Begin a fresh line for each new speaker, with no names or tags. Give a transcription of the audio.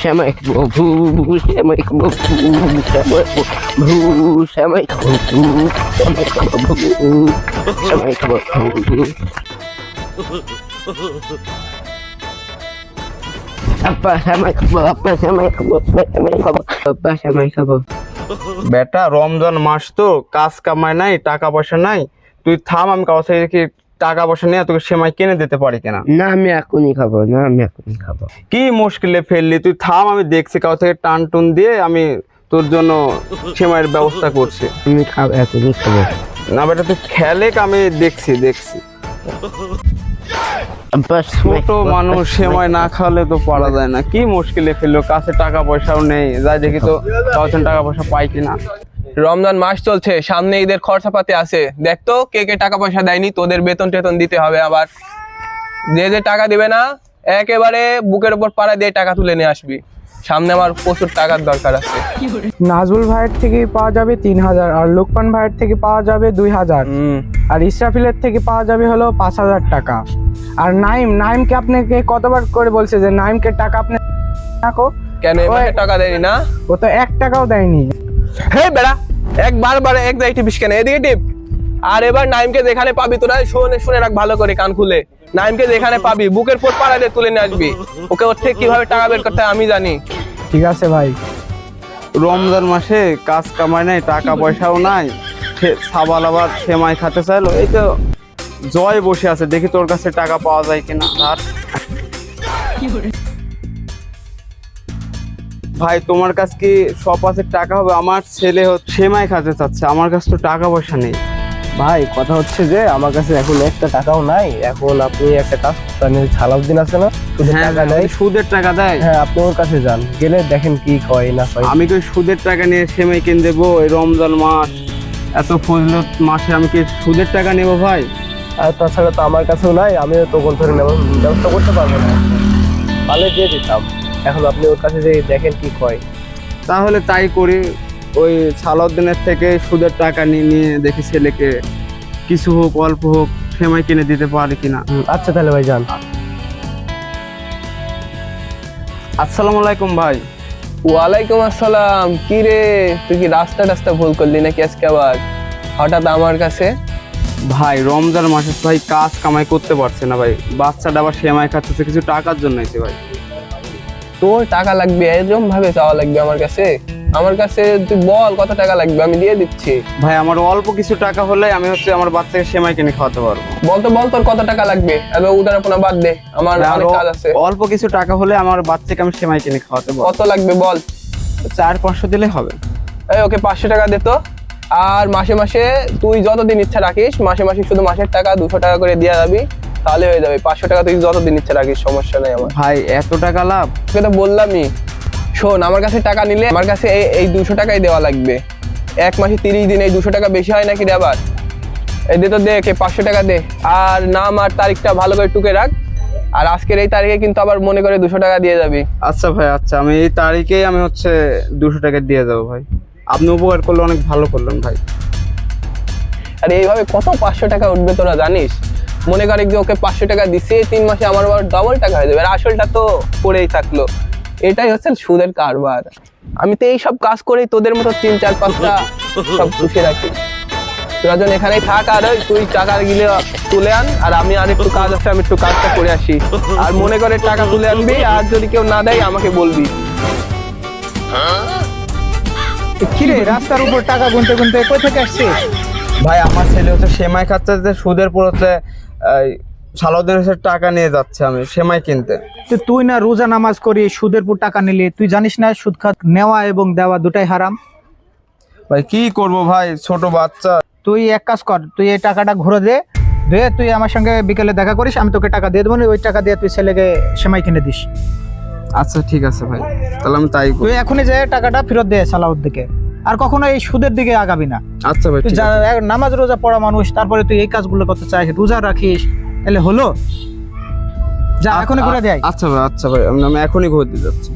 শ্যামাই খাবো শ্যামাই খাবো শ্যামাই খাবো শ্যামাই খাবো আব্বা শ্যামাই খাবো আব্বা শ্যামাই খাবো শ্যামাই খাবো আব্বা শ্যামাই খাবো।
বেটা রমজান মাস তো কাজ কামাই নাই, টাকা পয়সা নাই, তুই থাম, আমি কাছ থেকে কি টাকা পয়সা নিয়ে তোকে সেমাই কিনে দিতে পারি কিনা।
না আমি এখনই খাবো, না আমি এখনই খাবো।
কি মুশকিলে ফেললি, তুই থাম, আমি দেখছি কাছ থেকে টান টুন দিয়ে আমি তোর জন্য সেমাইয়ের ব্যবস্থা করছি।
আমি খাবো, এখনই খাবো।
না বেটা তুই খেলে, আমি দেখছি। ছোট মানুষ সেমাই না খাওয়ালে তো পারা যায় না। কি মুশকিলে ফেললো, কাছে টাকা পয়সাও নেই, যাই দেখি তো কাছে টাকা পয়সা পাই কিনা।
রমজান মাস চলছে, সামনে ঈদের খরচাপাতি আছে, দেখতো কে কে টাকা পয়সা দেয়নি, তোদের বেতন টেতন দিতে হবে। আবার যে টাকা দিবে না একেবারে বুকের উপর পাড়া দিয়ে টাকা তুলে নিয়ে আসবি, সামনে আমার প্রচুর টাকার দরকার আছে।
নাজবুল ভাইয়ের থেকে পাওয়া যাবে 3000, আর লোকমান ভাইয়ের থেকে পাওয়া যাবে 2000, আর ইসরাফিলের থেকে পাওয়া যাবে হলো 5000 টাকা। আর নাইমকে আপনাকে কতবার করে বলছে যে নাইমকে টাকা আপনি রাখো,
কেন এবারে টাকা দেয়নি না?
ও তো 1 টাকাও দেয়নি।
হে বেড়া, একবার এক জায়গায় টিপিস কেন, এদিকে টিপ। আর এবার নাইমকে যেখানে পাবি, তোরা শুনে রাখ ভালো করে, কান খুলে। নাইমকে যেখানে পাবি বুকের পর পাড়া দিয়ে তুলে নিয়ে আসবি, ওকে ওর থেকে কিভাবে টাকা বের করতে হয় আমি জানি।
ঠিক আছে ভাই।
রমজান মাসে কাজ কামাই নাই, টাকা পয়সাও নাই, সাবাল আবার সেমাই খেতে চাইলো। এই তো জয় বসে আছে, দেখি তোর কাছে টাকা পাওয়া যায় কিনা। আর ভাই তোমার কাছে কি সব আছে টাকা হবে? আমার ছেলে সেমাই খেতে চাচ্ছে, আমার কাছে তো টাকা পয়সা নেই।
ভাই কথা হচ্ছে যে আমার কাছে এখন একটা টাকাও নাই। এখন আপনি একটা কাজ করেন, সালাউদ্দিন আছে না, সুদের টাকা দেয়,
সুদের টাকা দেয়।
হ্যাঁ আপনি ওর কাছে যান, গেলে দেখেন কি কয় না কয়।
আমি কি সুদের টাকা নিয়ে সেমাই কিনে দেবো? এই রমজান মাস, এত ফজলত মাসে আমি কি সুদের টাকা নেবো ভাই?
আর তাছাড়া তো আমার কাছেও নাই, আমিও তখন ধরে নেব, ব্যবস্থা করতে পারবো না, পালে দিয়ে দিতাম। এখন আপনি ওর কাছে যে দেখেন কি কয়।
তাহলে তাই করি, ওই সালাউদ্দিনের থেকে সুদের টাকা নিয়ে দেখি ছেলেকে কিছু হোক অল্প হোক সেমাই কিনে দিতে পারি কিনা।
আচ্ছা তাহলে ভাই যান।
আসসালামু আলাইকুম ভাই।
ওয়ালাইকুম আসসালাম। কি রে, তুই কি রাস্তা ভুল করলি নাকি আজকে আবার হঠাৎ আমার কাছে?
ভাই রমজান মাসে ভাই কাজ কামাই করতে পারছে না ভাই, বাচ্চাটা আবার সেমাই খাচ্ছে, কিছু টাকার জন্য এসে ভাই।
তোর টাকা লাগবে এরকম ভাবে চাওয়া লাগবে আমার কাছে? আমার কাছে তুই বল কত টাকা লাগবে, আমি দিয়ে দিচ্ছি।
ভাই আমার অল্প কিছু টাকা হলে আমি আমার বাচ্চাকে সেমাই কিনে খাওয়াতে পারবো।
বল তোর কত টাকা লাগবে, এবার উদাহরণ বাদ দে, আমার অনেক কাজ আছে।
অল্প কিছু টাকা হলে আমার বাচ্চাকে আমি সেমাই কিনে খাওয়াতে পারবো।
কত লাগবে বল?
400-500 দিলে হবে।
এই ওকে 500 টাকা দে তো। আর মাসে তুই যতদিন ইচ্ছা রাখিস, মাসে শুধু মাসের টাকা 200 টাকা করে দিয়ে যাবি, তাহলে হয়ে যাবে। 500 টাকা তুই যতদিন ইচ্ছা রাখিস, সমস্যা নেই আমার।
ভাই এত টাকা লাভ?
তোকে তো বললামই, শোন, আমার কাছে টাকা নিলে আমার কাছে এই 200 টাকাই দেওয়া লাগবে। 1 মাসে 30 দিন, এই 200 টাকা বেশি হয় নাকি রে আবার? এই দে তো, দে 500 টাকা দে। আর নাম আর তারিখটা ভালো করে টুকে রাখ, আর আজকের এই তারিখে কিন্তু আবার মনে করে 200 টাকা দিয়ে যাবি।
আচ্ছা ভাই, আচ্ছা আমি এই তারিখেই আমি 200 টাকা দিয়ে যাবো ভাই। আপনি উপকার করলে অনেক ভালো করলেন ভাই।
আর এইভাবে কত 500 টাকা উঠবে তোরা জানিস? মনে করে যে ওকে 500 টাকা দিছে, 3 মাসে আমার আবার ডবল টাকা হয়ে যাবে, আর আসলটা তো পড়েই থাকলো। এটাই হচ্ছে সুদের কারবার। আমি তো এইসব কাজ করেই তোদের মতো 3-4-5টা সব পুষে রাখি। তোরা যখন এখানেই থাক, আর তুই টাকা গিলে তুলে আন, আর আমি আর একটু কাজ আছে, আমি একটু কাজটা করে আসি। আর মনে করে টাকা তুলে আনবি, আর যদি কেউ না দেয় আমাকে বলবি।
কিরে রাস্তার উপর টাকা গুনতে কই থেকে আসছিস?
ভাই আমার ছেলে সেমাই খাচ্ছে, সুদের পর সালাউদ্দিনের টাকা নিয়ে যাচ্ছে আমি সেমাই কিনতে।
তুই না রোজা নামাজ করি, সুদের উপর টাকা নিলি, তুই জানিস না সুদ খাত নেওয়া এবং দেওয়া দুটাই হারাম?
ভাই কি করব ভাই, ছোট বাচ্চা।
তুই এক কাজ কর, তুই এই টাকাটা ঘুরে দে, তুই আমার সঙ্গে বিকেলে দেখা করিস, আমি তোকে টাকা দিয়ে দেবো, ওই টাকা দিয়ে তুই ছেলেকে সেমাই কিনে দিস।
আচ্ছা ঠিক আছে ভাই, তাহলে আমি তাই করি।
তুই এখনই যে টাকাটা ফেরত দে সালাউদ্দিনকে, আর কখনো এই সুদের দিকে আগাবি না।
আচ্ছা ভাই,
তুই নামাজ রোজা পড়া মানুষ, তারপরে তুই এই কাজগুলো করতে চাই, রোজা রাখিস, তাহলে হলো? যা এখনই করে দেয়।
আচ্ছা ভাই, আমি এখনই ঘুরতে যাচ্ছি।